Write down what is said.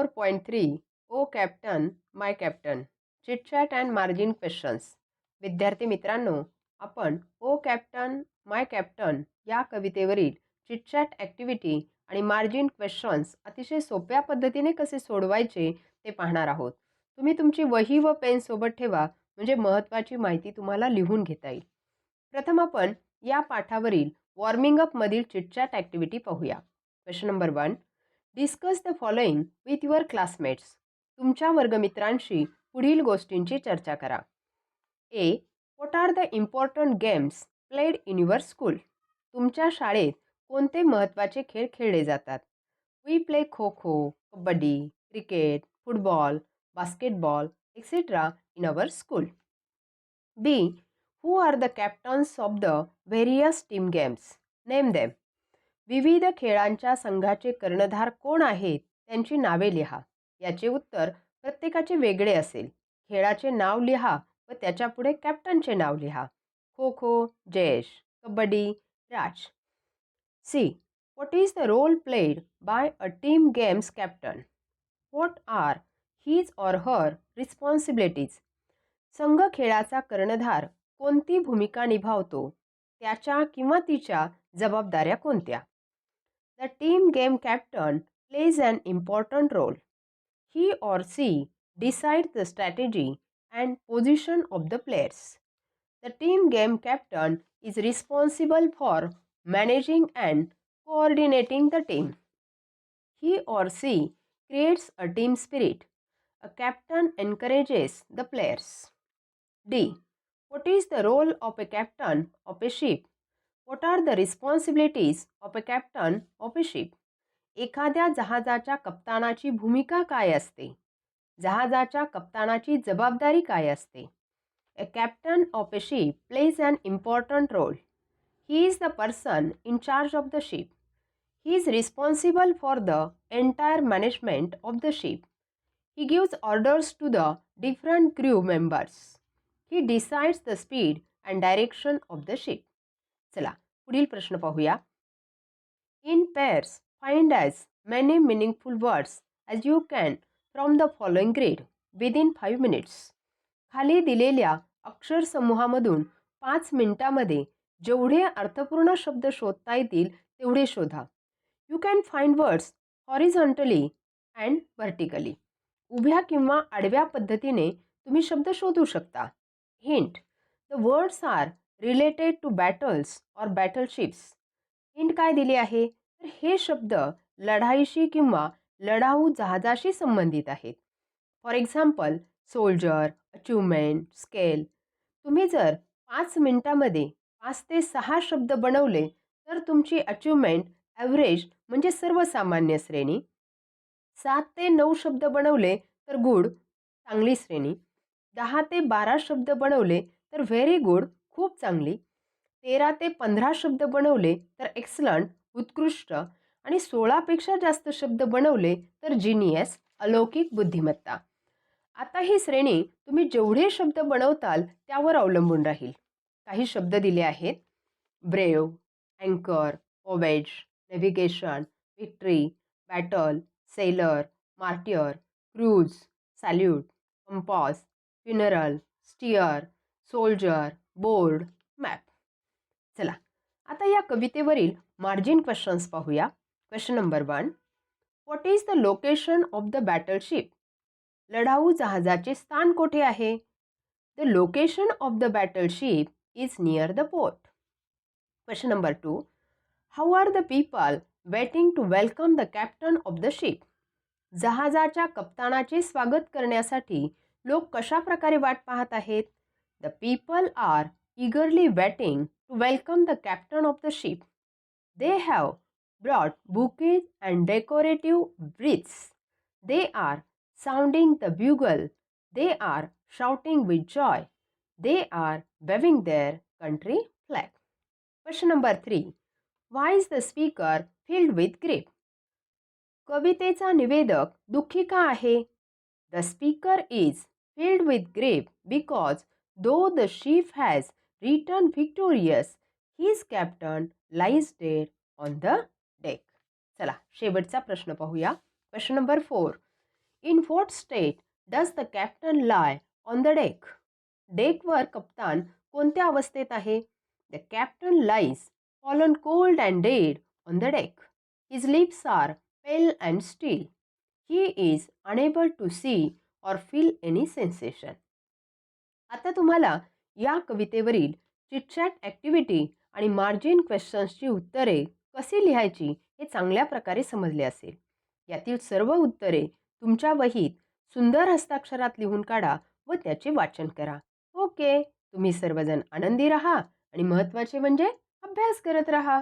4.3 O captain my captain chit chat and margin questions. विद्यार्थी मित्रांनो, आपण ओ कॅप्टन माय कॅप्टन या कवितेवरील चिट चॅट ॲक्टिव्हिटी आणि मार्जिन क्वेश्चन्स अतिशय सोप्या पद्धतीने कसे सोडवायचे ते पाहणार आहोत. तुम्ही तुमची वही व पेन सोबत ठेवा, म्हणजे महत्त्वाची माहिती तुम्हाला लिहून घेता येईल. प्रथम आपण या पाठावरील वॉर्मिंग अप मधील चिट चॅट ॲक्टिव्हिटी पाहूया. Question number 1. Discuss the following with your classmates. तुमच्या वर्गमित्रांशी पुढील गोष्टींची चर्चा करा. A. What are the important games played in your school. तुमच्या शाळेत कोणते महत्त्वाचे खेळ खेळले जातात? We play kho kho, kabaddi, cricket, football, basketball etcetera in our school. B. Who are the captains of the various team games. Name them. विविध खेळांच्या संघाचे कर्णधार कोण आहेत त्यांची नावे लिहा. याचे उत्तर प्रत्येकाचे वेगळे असेल. खेळाचे नाव लिहा व त्याच्यापुढे कॅप्टनचे नाव लिहा. Kho kho Jayesh, kabaddi Raj. C. What is the role played by a team games captain. What are his or her responsibilities. संघ खेळाचा कर्णधार कोणती भूमिका निभावतो, त्याच्या किंवा तिच्या जबाबदाऱ्या कोणत्या? The team game captain plays an important role. He or she decides the strategy and position of the players. The team game captain is responsible for managing and coordinating the team. He or she creates a team spirit. A captain encourages the players. D. What is the role of a captain of a ship? What are the responsibilities of a captain of a ship? एखाद्या जहाजाच्या कप्तानाची भूमिका काय असते? जहाजाच्या कप्तानाची जबाबदारी काय असते? A captain of a ship plays an important role. He is the person in charge of the ship. He is responsible for the entire management of the ship. He gives orders to the different crew members. He decides the speed and direction of the ship. चला पुढील प्रश्न पाहूया. In pairs find as many meaningful words as you can from the following grid within 5 minutes. खाली दिलेल्या अक्षरसमूहामधून 5 मिनिटांमध्ये जेवढे अर्थपूर्ण शब्द शोधता येतील तेवढे शोधा. You can find words horizontally and vertically. उभ्या किंवा आडव्या पद्धतीने तुम्ही शब्द शोधू शकता. Hint. The words are related to battles और बॅटलशिप्स. हिंट काय दिली आहे, तर हे शब्द लढाईशी किंवा लढाऊ जहाजाशी संबंधित आहेत. For example soldier, achievement, scale. तुम्ही जर 5 मिनिटांमध्ये 5 ते 6 शब्द बनवले तर तुमची अचिव्हमेंट ॲव्हरेज म्हणजे सर्वसामान्य श्रेणी. 7 ते 9 शब्द बनवले तर गुड चांगली श्रेणी. 10 ते 12 शब्द बनवले तर व्हेरी गुड खूप चांगली. 13 ते 15 शब्द बनवले तर एक्सलंट उत्कृष्ट. आणि 16 पेक्षा जास्त शब्द बनवले तर जिनियस अलौकिक बुद्धिमत्ता. आता ही श्रेणी तुम्ही जेवढे शब्द बनवताल त्यावर अवलंबून राहील. काही शब्द दिले आहेत. ब्रेव, अँकर, voyage, navigation, victory, battle, sailor, martyr, cruise, salute, compass, funeral, steer, soldier, board, map. चला आता या कवितेवरील मार्जिन क्वेश्चन्स पाहूया. Question number 1. What is the location of the battleship. लढाऊ जहाजाचे स्थान कोठे आहे? The location of the battleship is near the port. Question number 2. How are the people waiting to welcome the captain of the ship. जहाजाच्या कप्तानाचे स्वागत करण्यासाठी लोक कशा प्रकारे वाट पाहत आहेत? The people are eagerly waiting to welcome the captain of the ship. They have brought bouquets and decorative wreaths. They are sounding the bugle. They are shouting with joy. They are waving their country flag. Question number 3. Why is the speaker filled with grief? कवितेचा निवेदक दुःखी का आहे? The speaker is filled with grief because though the ship has returned victorious, his captain lies dead on the deck. चला शेवटचा प्रश्न पाहूया. Question number 4. In what state does the captain lie on the deck? डेकवर कप्तान कोणत्या अवस्थेत आहे? The captain lies fallen cold and dead on the deck. His lips are pale and still. He is unable to see or feel any sensation. आता तुम्हाला या कवितेवरील chitchat activity आणि मार्जिन क्वेश्चन्सची उत्तरे कशी लिहायची हे चांगल्या प्रकारे समजले असेल. यातील सर्व उत्तरे तुमच्या वहीत सुंदर हस्ताक्षरात लिहून काढा व त्याचे वाचन करा. ओके, तुम्ही सर्वजण आनंदी राहा आणि महत्त्वाचे म्हणजे अभ्यास करत राहा.